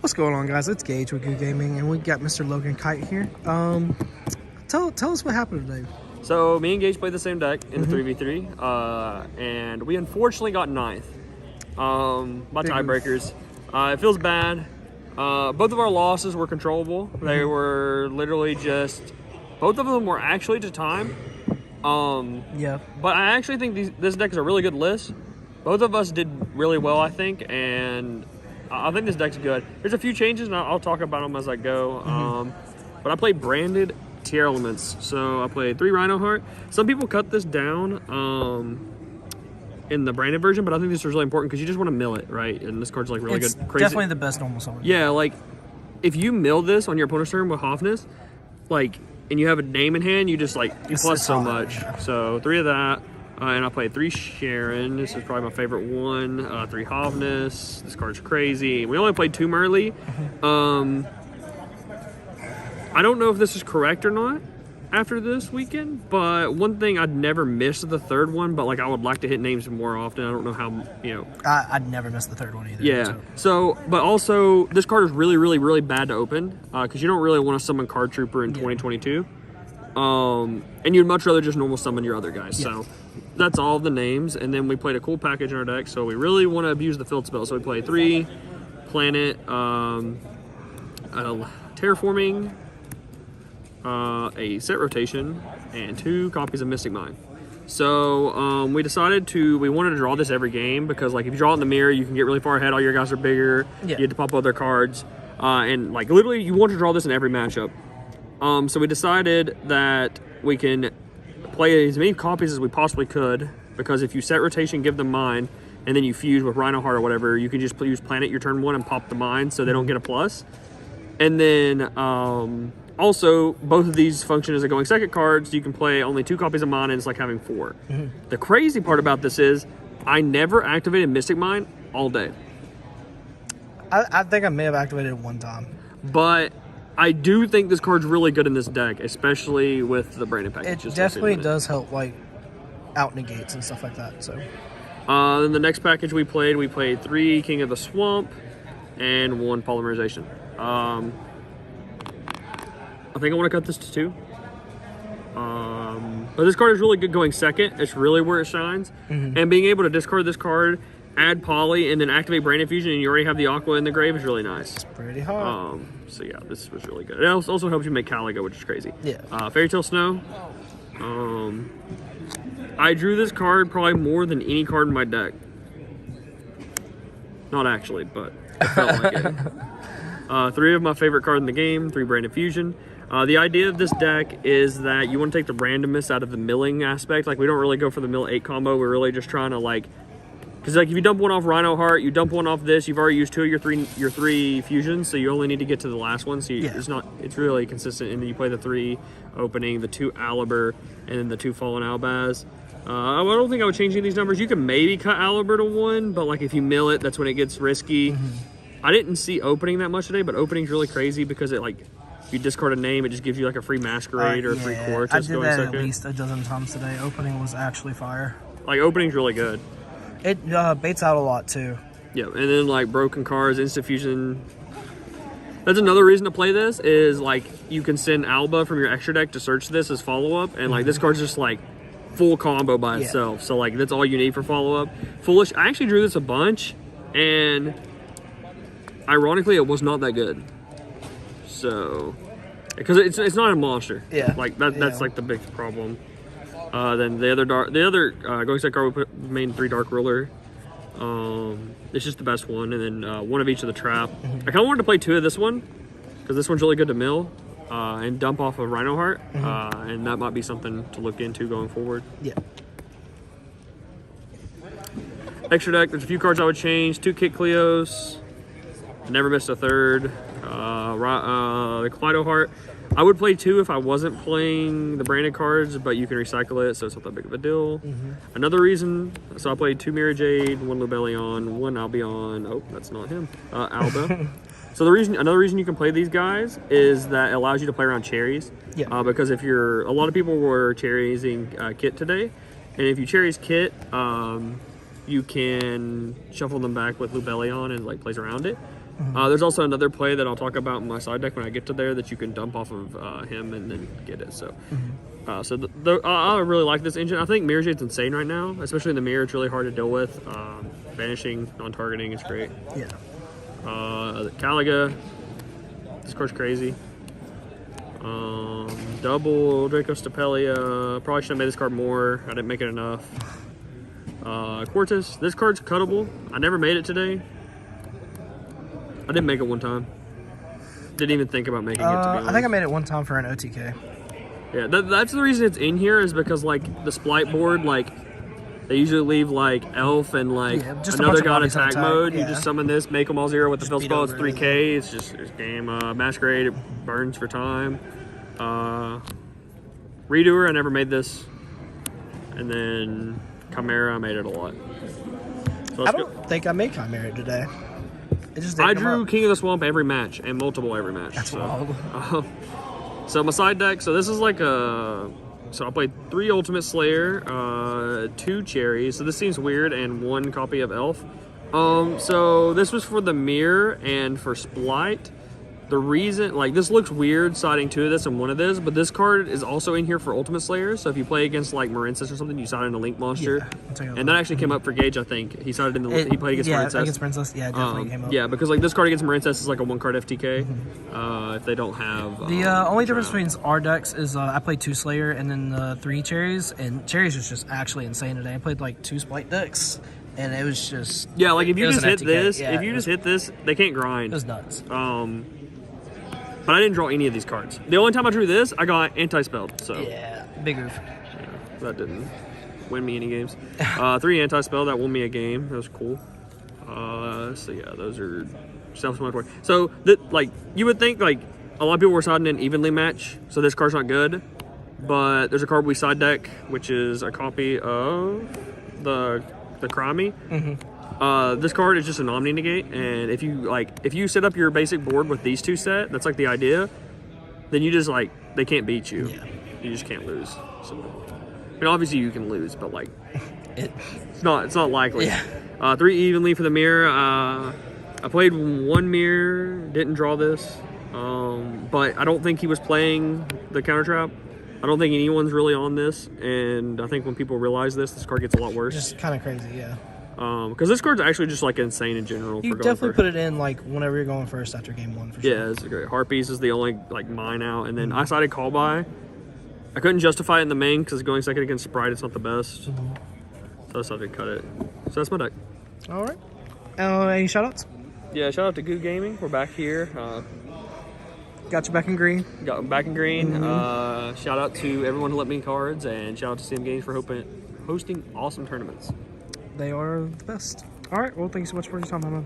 What's going on, guys? It's Gage with YuGiOh Gaming, and we got Mr. Logan Kite here. Tell us what happened today. So me and Gage played the same deck in the 3v3, and we unfortunately got 9th by tiebreakers. It feels bad. Both of our losses were controllable. They were literally just, both of them were actually to time. Yeah. But I actually think this deck is a really good list. Both of us did really well, I think, and I think this deck's good. There's a few changes, and I'll talk about them as I go. But I played branded Tearlaments, so I played 3 Rhino Heart. Some people cut this down in the branded version, but I think this is really important because you just want to mill it, right? And this card's like really good. Crazy. Definitely the best normal summon. Yeah, like if you mill this on your opponent's turn with Hoffness, like, and you have a name in hand, you just like you plus so much. Yeah. So 3 of that. And I played 3 Sharon. This is probably my favorite one. 3 Hovness. This card's crazy. We only played 2 Merly. I don't know if this is correct or not after this weekend, but one thing I'd never missed the 3rd one, but like I would like to hit names more often. I don't know how, I'd never missed the 3rd one either. Yeah. So, but also this card is really, really, really bad to open because you don't really want to summon Card Trooper in 2022. And you'd much rather just normal summon your other guys. Yeah. So that's all the names. And then we played a cool package in our deck. So we really want to abuse the field spell. So we played 3 Planet, Terraforming, a Set Rotation, and 2 copies of Mystic Mine. So we decided we wanted to draw this every game because like if you draw it in the mirror, you can get really far ahead. All your guys are bigger. Yeah. You have to pop other cards. And like literally you want to draw this in every matchup. So we decided that we can play as many copies as we possibly could because if you set rotation, give them mine, and then you fuse with Rhino Heart or whatever, you can just use Planet your turn 1 and pop the mine so they don't get a plus. And then also both of these function as a going second cards. You can play only 2 copies of mine and it's like having 4. The crazy part about this is I never activated Mystic Mine all day. I think I may have activated it one time. But I do think this card's really good in this deck, especially with the branded package. It definitely does help, like, out negates and stuff like that. So, then the next package we played 3 King of the Swamp and 1 Polymerization. I think I want to cut this to 2. But this card is really good going second. It's really where it shines. And being able to discard this card, add Poly, and then activate Branded Fusion, and you already have the Aqua in the grave is really nice. It's pretty hard. So yeah, this was really good. It also helps you make Caligo, which is crazy. Yeah. Fairy Tale Snow. I drew this card probably more than any card in my deck. Not actually, but it felt like it. 3 of my favorite cards in the game, 3 Branded Fusion. The idea of this deck is that you want to take the randomness out of the milling aspect. Like we don't really go for the mill 8 combo. We're really just trying to like, because like if you dump 1 off Rhino Heart, you dump 1 off this, you've already used 2 of your three fusions, so you only need to get to the last one. So it's really consistent. And then you play the 3 opening, the 2 Aliber, and then the 2 Fallen Albaz. I don't think I would change any of these numbers. You can maybe cut Aliber to 1, but like if you mill it, that's when it gets risky. I didn't see opening that much today, but opening's really crazy because it like if you discard a name, it just gives you like a free Masquerade or a free Quartz. I did that at least a dozen times today. Opening was actually fire. Like opening's really good. It baits out a lot too. Yeah, and then like broken cards, instant fusion. That's another reason to play this is like you can send Alba from your extra deck to search this as follow up, and like this card's just like full combo by itself. So like that's all you need for follow up. Foolish. I actually drew this a bunch, and ironically, it was not that good. So because it's not a monster. Yeah. Like that's like the big problem. Then the other going set card we put main 3 Dark Ruler. It's just the best one, and then 1 of each of the trap. I kind of wanted to play 2 of this one because this one's really good to mill and dump off of Rhino Heart, and that might be something to look into going forward. Yeah. Extra deck. There's a few cards I would change. 2 Kit Cleos. Never missed a 3rd. The Kaleido Heart. I would play 2 if I wasn't playing the branded cards, but you can recycle it, so it's not that big of a deal. Another reason, so I played 2 Mirror Jade, 1 Lubellion, 1 Albion. Oh, that's not him. Alba. So another reason you can play these guys is that it allows you to play around cherries. Yeah. Because if a lot of people were cherrying Kit today, and if you cherries Kit, you can shuffle them back with Lubellion and like plays around it. There's also another play that I'll talk about in my side deck when I get to there that you can dump off of him and then get it. So, I really like this engine. I think Mirror Jade's insane right now, especially in the mirror. It's really hard to deal with. Vanishing, non-targeting is great. Yeah. Caliga, this card's crazy. Double Draco Stapelia. Probably should have made this card more. I didn't make it enough. Quartus. This card's cuttable. I never made it today. I didn't make it one time. Didn't even think about making it, to be honest. I think I made it one time for an OTK. Yeah, that's the reason it's in here, is because, like, the Splite board, like, they usually leave, like, Elf and, like, just another god bodies on attack mode. Yeah. You just summon this, make them all 0 with the fill beat spell. It's over 3k. It's just it's game. Masquerade, it burns for time. Redoer, I never made this. And then Chimera, I made it a lot. So I don't think I made Chimera today. It just I didn't come drew up. King of the Swamp every match and multiple every match. That's so. wild. So my side deck. So this is like a. So I played 3 Ultimate Slayer, 2 Cherries. So this seems weird, and 1 copy of Elf. So this was for the mirror and for Splite. The reason, like, this looks weird siding 2 of this and 1 of this, but this card is also in here for Ultimate Slayer. So if you play against, like, Marincis or something, you side in a Link monster. Yeah, and that actually came up for Gage, I think. He sided in the he played against Marincis. Against Princess. Yeah, it definitely came up. Yeah, because, like, this card against Marincis is like a 1-card FTK. If they don't have The only difference between our decks is I played 2 Slayer and then 3 Cherries, and Cherries was just actually insane today. I played like 2 Splite decks, and it was just like if you just hit FTK. this, Yeah, if you just hit this, they can't grind. It was nuts. But I didn't draw any of these cards. The only time I drew this, I got anti-spelled. So Yeah, big oof. yeah, that didn't win me any games. 3 anti-spell, that won me a game. That was cool. So yeah, those are self-explanatory. So like you would think like a lot of people were siding in evenly match, so this card's not good. But there's a card we side deck, which is a copy of the Crimey. This card is just an Omni Negate, and if you set up your basic board with these 2 set, that's like the idea, then you just like they can't beat you. Yeah. You just can't lose. So, I mean, obviously you can lose, but like it's not likely. Yeah. 3 evenly for the mirror. I played 1 mirror, didn't draw this, but I don't think he was playing the counter trap. I don't think anyone's really on this, and I think when people realize this card gets a lot worse. Just kind of crazy, yeah. Because this card's actually just like insane in general. You for definitely put it in like whenever you're going first after game 1 for sure. Yeah, it's a great. Harpies is the only like mine out, and then I sided call by. I couldn't justify it in the main because going second against Sprite, it's not the best. So I decided to cut it. So that's my deck. All right. Any shout outs? Yeah, shout out to YuGiOh Gaming. We're back here. Got you back in green. Got back in green. Shout out to everyone who let me cards, and shout out to CM Games for hosting awesome tournaments. They are the best. All right. Well, thank you so much for your time, Mama.